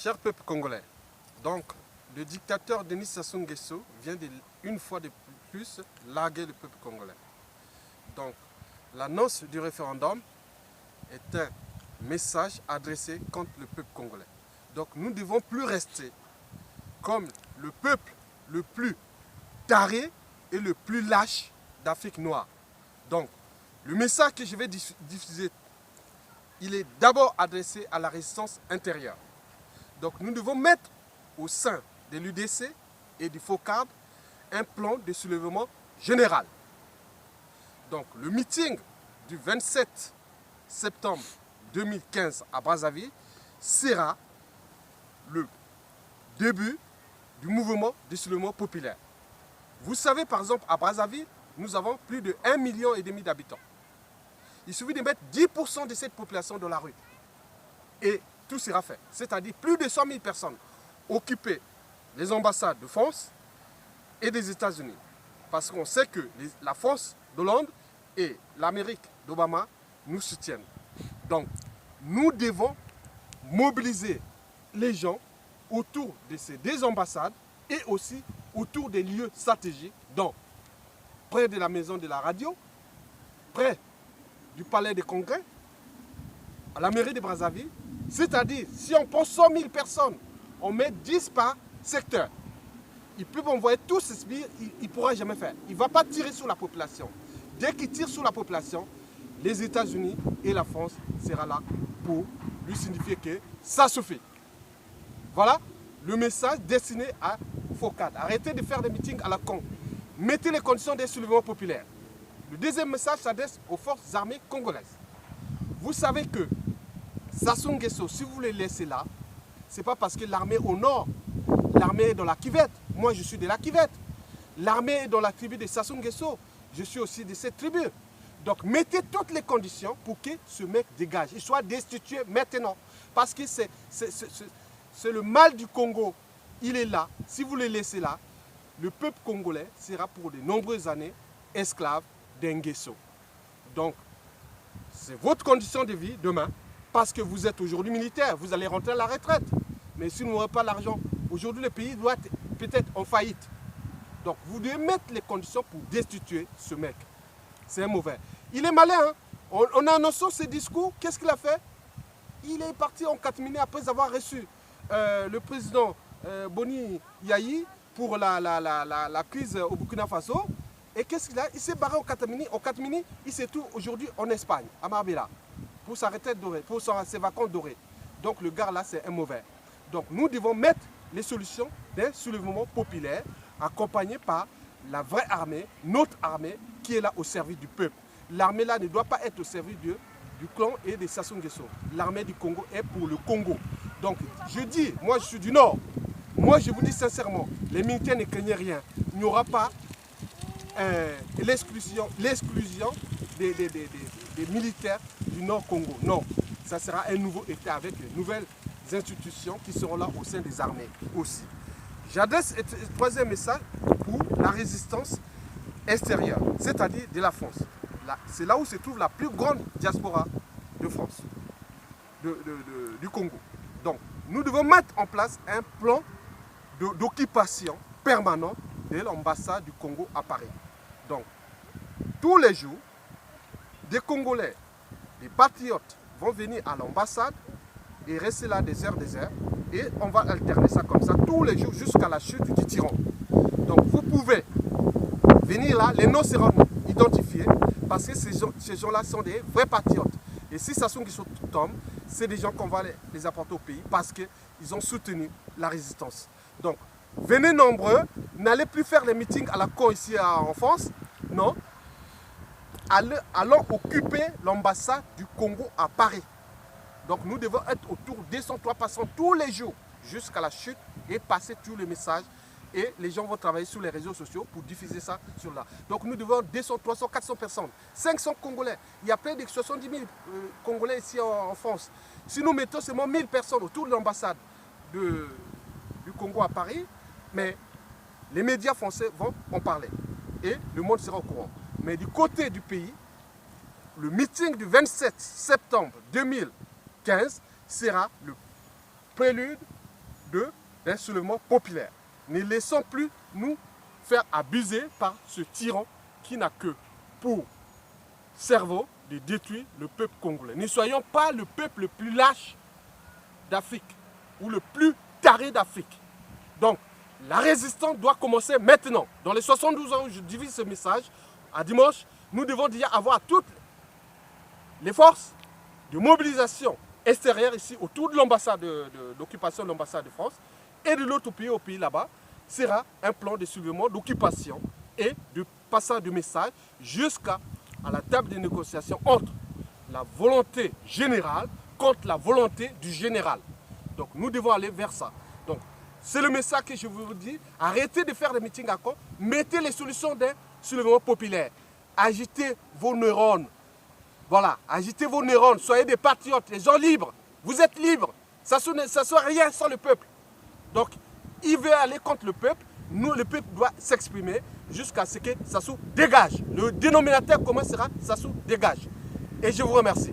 Cher peuple congolais, donc le dictateur Denis Sassou Nguesso vient une fois de plus larguer le peuple congolais. Donc l'annonce du référendum est un message adressé contre le peuple congolais. Donc nous ne devons plus rester comme le peuple le plus taré et le plus lâche d'Afrique noire. Donc le message que je vais diffuser, il est d'abord adressé à la résistance intérieure. Donc nous devons mettre au sein de l'UDC et du FOCAD un plan de soulèvement général. Donc le meeting du 27 septembre 2015 à Brazzaville sera le début du mouvement de soulèvement populaire. Vous savez par exemple à Brazzaville, nous avons plus de 1,5 million d'habitants. Il suffit de mettre 10% de cette population dans la rue et tout sera fait. C'est-à-dire plus de 100 000 personnes occuper les ambassades de France et des États-Unis. Parce qu'on sait que la France d'Hollande et l'Amérique d'Obama nous soutiennent. Donc, nous devons mobiliser les gens autour de ces deux ambassades et aussi autour des lieux stratégiques, donc près de la maison de la radio, près du palais des congrès, à la mairie de Brazzaville. C'est-à-dire, si on prend 100 000 personnes, on met 10 par secteur. Il peut envoyer tous ces sbires, il ne pourra jamais faire. Il ne va pas tirer sur la population. Dès qu'il tire sur la population, les États-Unis et la France seront là pour lui signifier que ça suffit. Voilà le message destiné à FOCAD. Arrêtez de faire des meetings à la con. Mettez les conditions des soulèvements populaires. Le deuxième message s'adresse aux forces armées congolaises. Vous savez que Sassou Nguesso, si vous le laissez là, ce n'est pas parce que l'armée au nord, l'armée est dans la Kivette. Moi, je suis de la Kivette. L'armée est dans la tribu de Sassou Nguesso. Je suis aussi de cette tribu. Donc, mettez toutes les conditions pour que ce mec dégage. Il soit destitué maintenant. Parce que c'est le mal du Congo. Il est là. Si vous le laissez là, le peuple congolais sera pour de nombreuses années esclave d'Nguesso. Donc, c'est votre condition de vie demain. Parce que vous êtes aujourd'hui militaire, vous allez rentrer à la retraite. Mais si vous n'aurez pas l'argent, aujourd'hui le pays doit être peut-être en faillite. Donc vous devez mettre les conditions pour destituer ce mec. C'est un mauvais. Il est malin, hein? On a annoncé ce discours, qu'est-ce qu'il a fait? Il est parti en catimini après avoir reçu le président Boni Yayi pour la crise au Burkina Faso. Et qu'est-ce qu'il a? Il s'est barré en catimini. En catimini, il se trouve aujourd'hui en Espagne, à Marbella, pour sa retraite dorée, pour ses vacances dorées. Donc le gars là, c'est un mauvais. Donc nous devons mettre les solutions d'un soulèvement populaire accompagné par la vraie armée, notre armée, qui est là au service du peuple. L'armée là ne doit pas être au service du clan et de Sassou Nguesso. L'armée du Congo est pour le Congo. Donc je dis, moi je suis du Nord, moi je vous dis sincèrement, les militaires ne craignent rien. Il n'y aura pas l'exclusion des militaires du Nord Congo. Non, ça sera un nouveau État avec de nouvelles institutions qui seront là au sein des armées aussi. J'adresse un troisième message pour la résistance extérieure, c'est-à-dire de la France. C'est là où se trouve la plus grande diaspora de France, du Congo. Donc, nous devons mettre en place un plan d'occupation permanent de l'ambassade du Congo à Paris. Donc, tous les jours, des Congolais, des patriotes vont venir à l'ambassade et rester là des heures, et on va alterner ça comme ça tous les jours jusqu'à la chute du tyran. Donc vous pouvez venir là, les noms seront identifiés parce que ces gens-là sont des vrais patriotes. Et si Sassou Nguesso tombe, c'est des gens qu'on va les apporter au pays parce qu'ils ont soutenu la résistance. Donc venez nombreux, n'allez plus faire les meetings à la con ici en France, non. Allons occuper l'ambassade du Congo à Paris. Donc nous devons être autour de 200-300 personnes tous les jours jusqu'à la chute et passer tous les messages. Et les gens vont travailler sur les réseaux sociaux pour diffuser ça sur là. Donc nous devons 200, 300, 400 personnes, 500 Congolais. Il y a près de 70 000 Congolais ici en France. Si nous mettons seulement 1000 personnes autour de l'ambassade du Congo à Paris, mais les médias français vont en parler et le monde sera au courant. Mais du côté du pays, le meeting du 27 septembre 2015 sera le prélude d'un soulèvement populaire. Ne laissons plus nous faire abuser par ce tyran qui n'a que pour cerveau de détruire le peuple congolais. Ne soyons pas le peuple le plus lâche d'Afrique ou le plus taré d'Afrique. Donc, la résistance doit commencer maintenant. Dans les 72 ans où je divise ce message, à dimanche, nous devons déjà avoir toutes les forces de mobilisation extérieure ici autour de l'ambassade d'occupation de l'ambassade de France et de l'autre pays, au pays là-bas, sera un plan de soulèvement, d'occupation et de passage de message jusqu'à la table de négociation entre la volonté générale contre la volonté du général. Donc nous devons aller vers ça. Donc c'est le message que je vous dis. Arrêtez de faire des meetings à corps. Mettez les solutions d'un soulèvement populaire. Agitez vos neurones. Voilà, agitez vos neurones. Soyez des patriotes, des gens libres. Vous êtes libres. Ça ne soit rien sans le peuple. Donc il veut aller contre le peuple. Nous, le peuple doit s'exprimer jusqu'à ce que Sassou dégage. Le dénominateur commun sera Sassou dégage. Et je vous remercie.